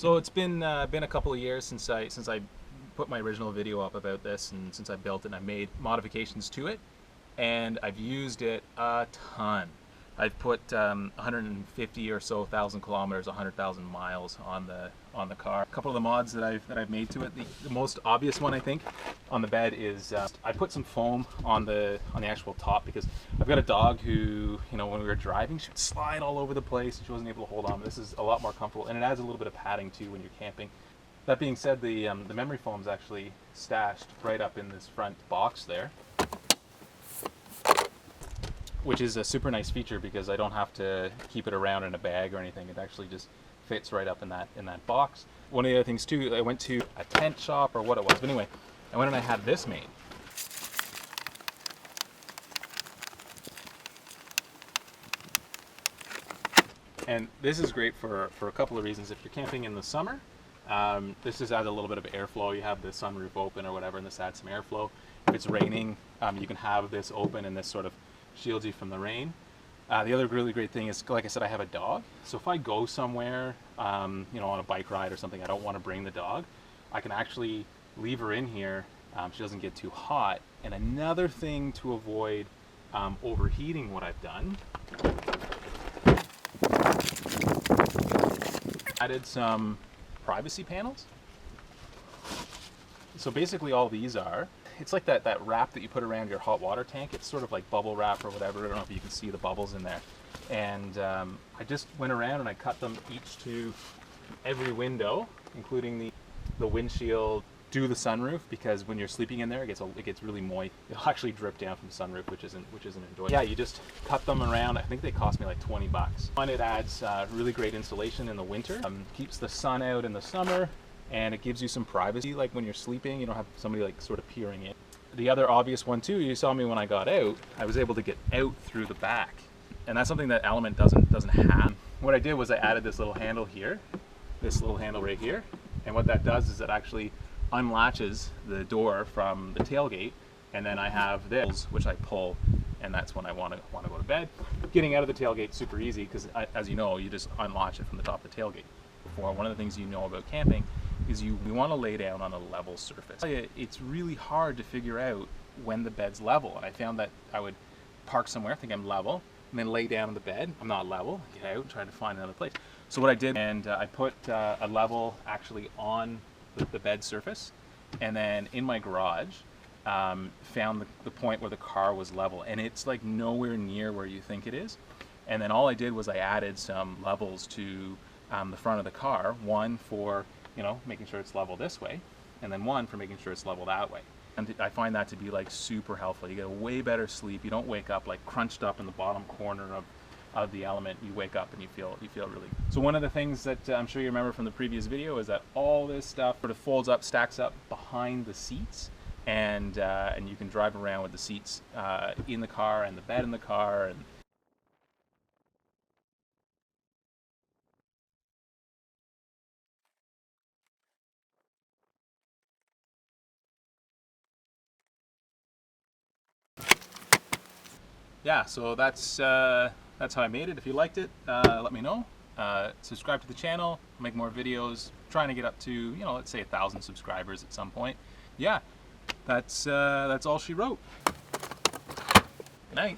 So it's been a couple of years since I put my original video up about this, and since I built it and I made modifications to it, and I've used it a ton. I've put 150 or so thousand kilometers, 100,000 miles on the car. A couple of the mods that I've made to it. The most obvious one, I think, on the bed is I put some foam on the actual top, because I've got a dog who, you know, when we were driving, she would slide all over the place. She wasn't able to hold on. This is a lot more comfortable, and it adds a little bit of padding too when you're camping. That being said, the memory foam is actually stashed right up in this front box there, which is a super nice feature because I don't have to keep it around in a bag or anything. It actually just fits right up in that box. One of the other things too, I went to a tent shop or what it was, but anyway, I went and I had this made. And this is great for a couple of reasons. If you're camping in the summer, this just adds a little bit of airflow. You have the sunroof open or whatever, and this adds some airflow. If it's raining, you can have this open, and this sort of shields you from the rain. The other really great thing is, like I said, I have a dog. So if I go somewhere, you know, on a bike ride or something, I don't want to bring the dog, I can actually leave her in here. She doesn't get too hot. And another thing to avoid overheating, what I've done, added some privacy panels. So basically all these are, it's like that wrap that you put around your hot water tank. It's sort of like bubble wrap or whatever. I don't know if you can see the bubbles in there. And I just went around and I cut them each to every window, including the windshield to the sunroof, because when you're sleeping in there, it gets really moist. It'll actually drip down from the sunroof, which isn't enjoyable. Yeah, you just cut them around. I think they cost me like 20 bucks. And it adds really great insulation in the winter. Keeps the sun out in the summer. And it gives you some privacy, like when you're sleeping, you don't have somebody like sort of peering in. The other obvious one too, you saw me when I got out, I was able to get out through the back. And that's something that Element doesn't have. What I did was I added this little handle here, this little handle right here. And what that does is it actually unlatches the door from the tailgate. And then I have this, which I pull, and that's when I want to go to bed. Getting out of the tailgate super easy, because as you know, you just unlatch it from the top of the tailgate. One of the things you know about camping is you want to lay down on a level surface. It's really hard to figure out when the bed's level, and I found that I would park somewhere, think I'm level, and then lay down on the bed. I'm not level, get out, try to find another place. So what I did, and I put a level actually on the bed surface, and then in my garage found the point where the car was level, and it's like nowhere near where you think it is. And then all I did was I added some levels to the front of the car, one for, you know, making sure it's level this way, and then one for making sure it's level that way. And I find that to be like super helpful. You get a way better sleep. You don't wake up like crunched up in the bottom corner of the Element. You wake up and you feel really good. So one of the things that I'm sure you remember from the previous video is that all this stuff sort of folds up, stacks up behind the seats, and you can drive around with the seats in the car and the bed in the car. And yeah, so that's how I made it. If you liked it, let me know. Subscribe to the channel, make more videos, trying to get up to, you know, let's say 1,000 subscribers at some point. Yeah, that's all she wrote. Good night.